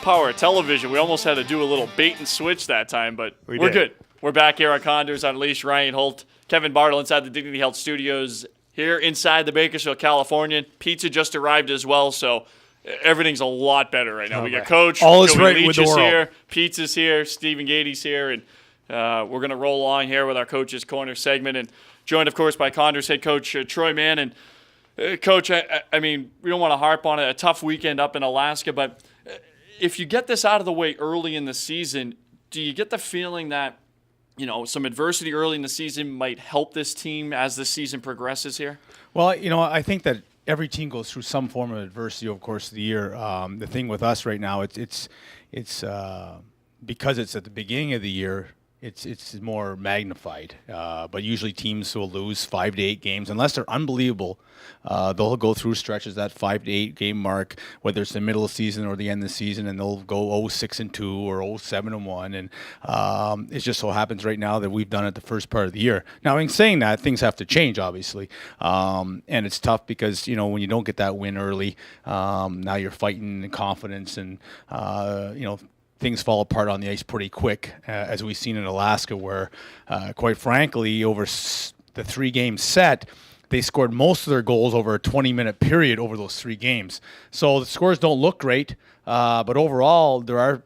power of television. We almost had to do a little bait and switch that time, but we're good. We're back here on Condors Unleashed. Ryan Holt, Kevin Bartle inside the Dignity Health Studios here inside the Bakersfield, California. Pizza just arrived as well, so everything's a lot better right now. We got Coach, all is Joey right Leach with the is world. here, Pizza's here, Stephen Gady's here, and we're going to roll along here with our Coach's Corner segment, and joined, of course, by Condors head coach Troy Mann. And Coach, I mean, we don't want to harp on it. A tough weekend up in Alaska, but if you get this out of the way early in the season, do you get the feeling that, you know, some adversity early in the season might help this team as the season progresses here? Well, you know, I think that every team goes through some form of adversity over the course of the year. The thing with us right now, it's because it's at the beginning of the year. It's more magnified, but usually teams will lose 5 to 8 games unless they're unbelievable. They'll go through stretches that 5 to 8 game mark, whether it's the middle of the season or the end of the season, and they'll go 0-6-2 or 0-7-1, and it just so happens right now that we've done it the first part of the year. Now, in saying that, things have to change, obviously, and it's tough because you know when you don't get that win early, now you're fighting in confidence, and you know. Things fall apart on the ice pretty quick, as we've seen in Alaska, where, quite frankly, over the 3-game set, they scored most of their goals over a 20-minute period over those 3 games. So the scores don't look great, but overall, there are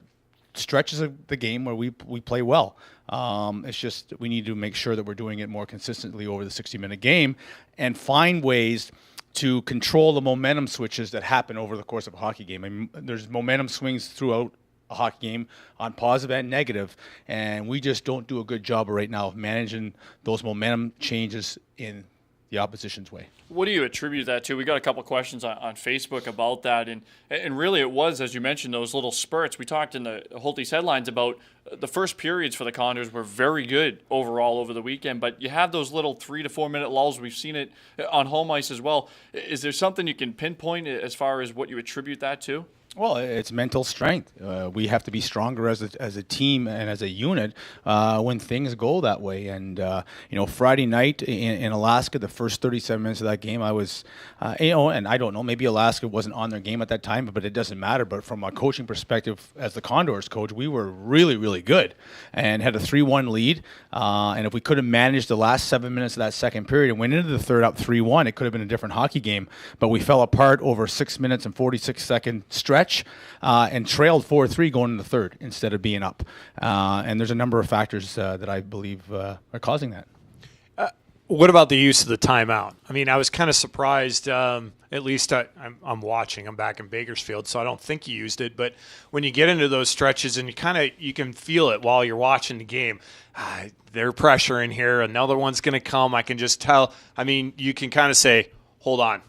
stretches of the game where we play well. It's just we need to make sure that we're doing it more consistently over the 60-minute game and find ways to control the momentum switches that happen over the course of a hockey game. I mean, there's momentum swings throughout a hockey game on positive and negative, and we just don't do a good job right now of managing those momentum changes in the opposition's way. What do you attribute that to? We got a couple questions on Facebook about that, and really it was, as you mentioned, those little spurts. We talked in the Holtby's headlines about the first periods for the Condors were very good overall over the weekend, but you have those little 3 to 4 minute lulls. We've seen it on home ice as well. Is there something you can pinpoint as far as what you attribute that to? Well, it's mental strength. We have to be stronger as a team and as a unit when things go that way. And you know, Friday night in Alaska, the first 37 minutes of that game, I was, you know, and I don't know, maybe Alaska wasn't on their game at that time, but it doesn't matter. But from a coaching perspective, as the Condors coach, we were really, really good and had a 3-1 lead. And if we could have managed the last 7 minutes of that second period and went into the third up 3-1, it could have been a different hockey game. But we fell apart over a 6 minutes and 46-second stretch. And trailed 4-3 going in the third instead of being up. And there's a number of factors that I believe are causing that. What about the use of the timeout? I mean, I was kind of surprised, at least I'm watching. I'm back in Bakersfield, so I don't think you used it. But when you get into those stretches and you can feel it while you're watching the game, they're pressuring here. Another one's going to come. I can just tell. I mean, you can kind of say, hold on.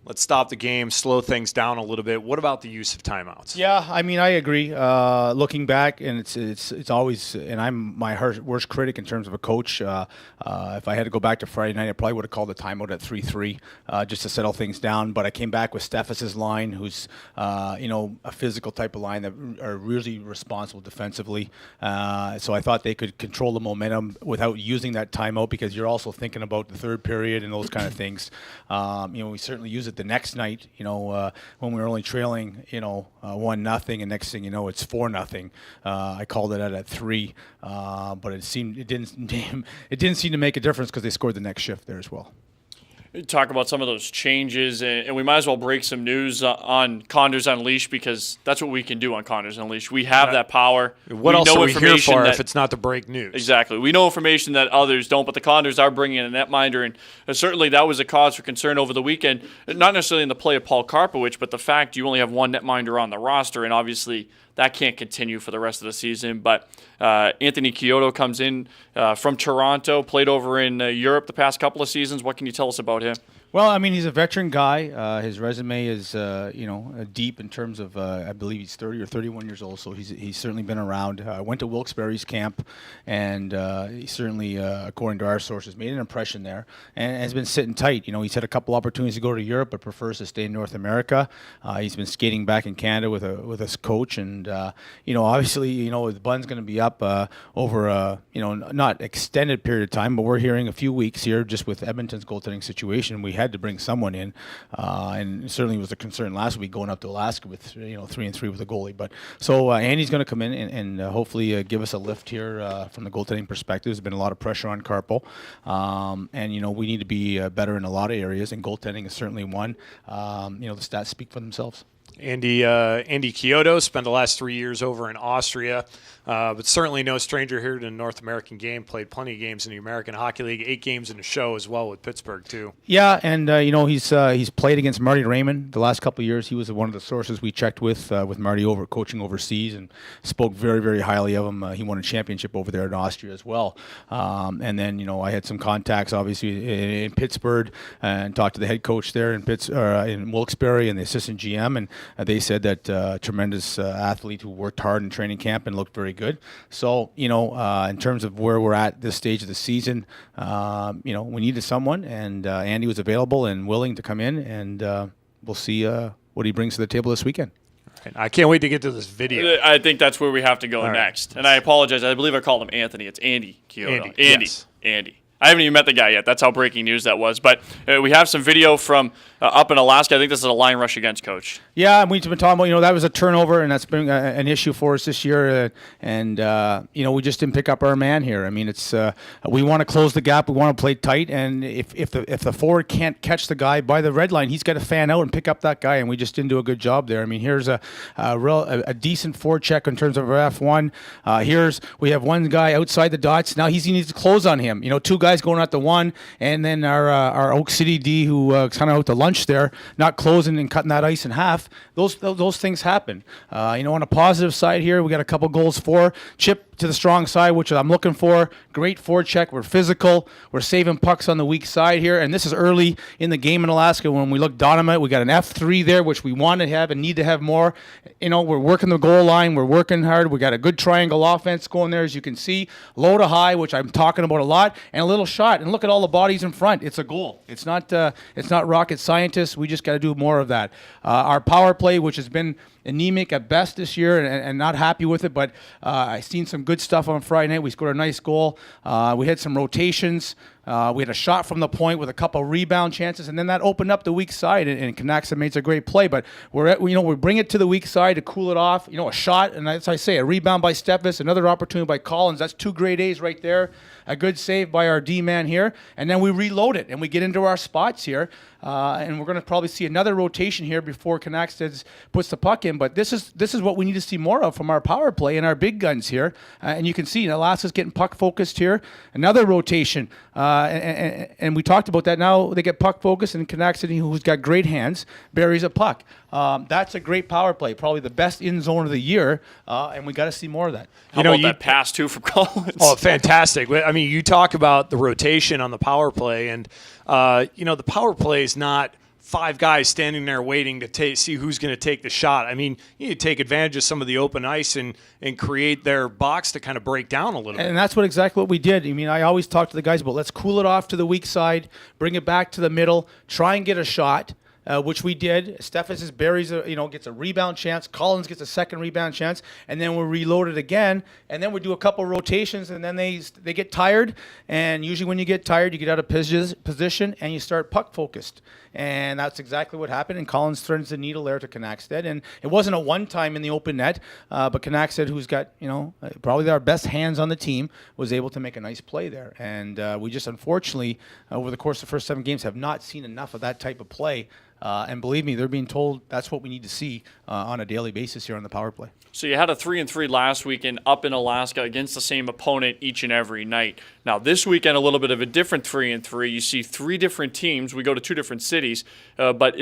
Let's stop the game, slow things down a little bit. What about the use of timeouts? Yeah, I mean, I agree. Looking back, and it's always, and I'm my worst critic in terms of a coach. If I had to go back to Friday night, I probably would have called the timeout at 3-3 just to settle things down. But I came back with Steffes' line, who's you know, a physical type of line that are really responsible defensively. So I thought they could control the momentum without using that timeout because you're also thinking about the third period and those kind of things. You know, we certainly use it the next night, you know, when we were only trailing, you know, 1-0, and next thing you know, it's 4-0. I called it out at 3, but it didn't seem to make a difference because they scored the next shift there as well. Talk about some of those changes, and we might as well break some news on Condors Unleashed because that's what we can do on Condors Unleashed. We have that power. What else are we here for if it's not to break news? Exactly. We know information that others don't, but the Condors are bringing in a netminder, and certainly that was a cause for concern over the weekend, not necessarily in the play of Paul Karpowicz, but the fact you only have one netminder on the roster, and obviously that can't continue for the rest of the season. But Anthony Chiodo comes in from Toronto, played over in Europe the past couple of seasons. What can you tell us about him? Well, I mean, he's a veteran guy. His resume is, you know, deep in terms of, I believe he's 30 or 31 years old, so he's certainly been around. Went to Wilkes-Barre's camp, and he certainly, according to our sources, made an impression there and has been sitting tight. You know, he's had a couple opportunities to go to Europe, but prefers to stay in North America. He's been skating back in Canada with his coach, and you know, obviously, you know, the bun's going to be up over a, you know, not extended period of time, but we're hearing a few weeks here just with Edmonton's goaltending situation. We had to bring someone in, and it certainly was a concern last week going up to Alaska with 3-3 with a goalie. But so Andy's going to come in and hopefully give us a lift here from the goaltending perspective. There's been a lot of pressure on Carpo, and we need to be better in a lot of areas, and goaltending is certainly one. The stats speak for themselves. Andy Chiodo spent the last 3 years over in Austria, but certainly no stranger here to the North American game. Played plenty of games in the American Hockey League, 8 games in the show as well with Pittsburgh too. Yeah, and he's played against Marty Raymond the last couple of years. He was one of the sources we checked with Marty coaching overseas, and spoke very, very highly of him. He won a championship over there in Austria as well. And then I had some contacts obviously in Pittsburgh and talked to the head coach there in Wilkes-Barre and the assistant GM, and they said that tremendous athlete who worked hard in training camp and looked very good. So, in terms of where we're at this stage of the season, we needed someone, and Andy was available and willing to come in, and we'll see what he brings to the table this weekend. I can't wait to get to this video. I think that's where we have to go next. And I apologize. I believe I called him Anthony. It's Andy Chiodo. Andy. I haven't even met the guy yet. That's how breaking news that was. But we have some video from up in Alaska. I think this is a line rush against, Coach. Yeah, we've been talking about, that was a turnover, and that's been an issue for us this year. We just didn't pick up our man here. I mean, it's we want to close the gap. We want to play tight. And if the forward can't catch the guy by the red line, he's got to fan out and pick up that guy. And we just didn't do a good job there. I mean, here's a decent forward check in terms of our F1. We have one guy outside the dots. Now he needs to close on him. 2 guys going at the one, and then our Oak City D who kind of out to lunch there, not closing and cutting that ice in half. Those things happen. On a positive side here, we got a couple goals for. Chip to the strong side, which I'm looking for. Great forecheck. We're physical. We're saving pucks on the weak side here, and this is early in the game in Alaska when we look dynamite. We got an F3 there, which we want to have and need to have more. We're working the goal line. We're working hard. We got a good triangle offense going there, as you can see. Low to high, which I'm talking about a lot, and a little shot. And look at all the bodies in front. It's a goal. It's not rocket scientists. We just got to do more of that. Our power play, which has been anemic at best this year, and not happy with it, but I seen some good stuff on Friday night. We scored a nice goal. We had some rotations. We had a shot from the point with a couple rebound chances, and then that opened up the weak side, and Knaxton made a great play. But we bring it to the weak side to cool it off. A shot, and as I say, a rebound by Steffes, another opportunity by Collins. That's 2 grade A's right there. A good save by our D-man here, and then we reload it, and we get into our spots here. And we're going to probably see another rotation here before Knaxton puts the puck in. But this is what we need to see more of from our power play and our big guns here. And you can see Alaska's getting puck focused here. Another rotation. And we talked about that. Now they get puck focused, and Knaxton, who's got great hands, buries a puck. That's a great power play, probably the best in zone of the year, and we got to see more of that. How about that pass too from Collins? Oh, fantastic! I mean, you talk about the rotation on the power play, and the power play is not 5 guys standing there waiting to see who's going to take the shot. I mean, you need to take advantage of some of the open ice and create their box to kind of break down a little bit. And that's exactly what we did. I mean, I always talk to the guys about let's cool it off to the weak side, bring it back to the middle, try and get a shot. Which we did. Steffes buries, gets a rebound chance. Collins gets a second rebound chance, and then we reload it again. And then we do a couple rotations, and then they get tired. And usually, when you get tired, you get out of position and you start puck focused. And that's exactly what happened. And Collins threads the needle there to Knaxton. And it wasn't a one-time in the open net, but Knaxton, who's got probably our best hands on the team, was able to make a nice play there. And we just unfortunately, over the course of the first 7 games, have not seen enough of that type of play. And believe me, they're being told that's what we need to see on a daily basis here on the power play. So you had a 3-3 last weekend up in Alaska against the same opponent each and every night. Now this weekend, a little bit of a different 3-3. You see 3 different teams. We go to 2 different cities. But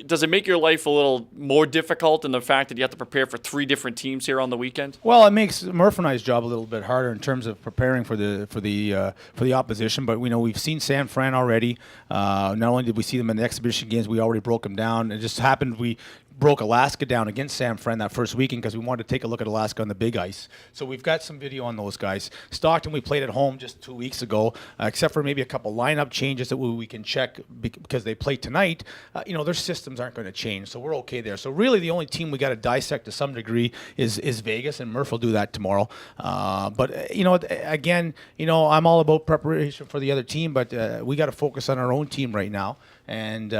does it make your life a little more difficult in the fact that you have to prepare for 3 different teams here on the weekend? Well, it makes Murph and I's job a little bit harder in terms of preparing for the opposition. But we've seen San Fran already. Not only did we see them in the exhibition games, we already broke them down. It just happened we broke Alaska down against San Fran that first weekend because we wanted to take a look at Alaska on the big ice. So we've got some video on those guys. Stockton, we played at home just 2 weeks ago, except for maybe a couple lineup changes that we can check because they play tonight. Their systems aren't going to change, so we're okay there. So really the only team we got to dissect to some degree is Vegas, and Murph will do that tomorrow. But again, I'm all about preparation for the other team, but we got to focus on our own team right now. And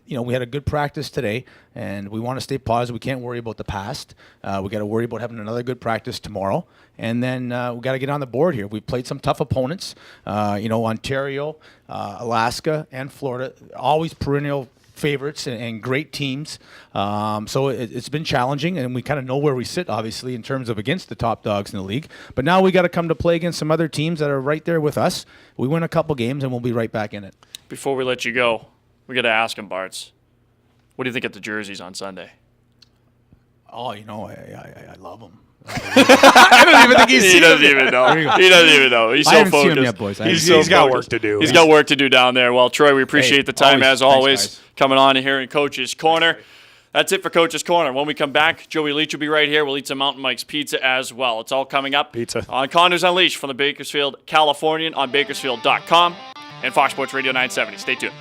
we had a good practice today, and we want to stay positive. We can't worry about the past. We got to worry about having another good practice tomorrow, and then we got to get on the board here. We've played some tough opponents. Ontario, Alaska, and Florida, always perennial favorites and great teams. So it's been challenging, and we kind of know where we sit, obviously, in terms of against the top dogs in the league. But now we got to come to play against some other teams that are right there with us. We win a couple games, and we'll be right back in it. Before we let you go, we got to ask him, Bartz. What do you think of the jerseys on Sunday? Oh, I love them. I don't even think He doesn't even know. He doesn't even know. He's so I haven't focused. seen him yet, boys. He's got work to do. He's got work to do down there. Well, Troy, we appreciate the time as always, Thanks, coming on here in Coach's Corner. That's it for Coach's Corner. When we come back, Joey Leach will be right here. We'll eat some Mountain Mike's pizza as well. It's all coming up Pizza. on Condors Unleashed from the Bakersfield Californian on Bakersfield.com and Fox Sports Radio 970. Stay tuned.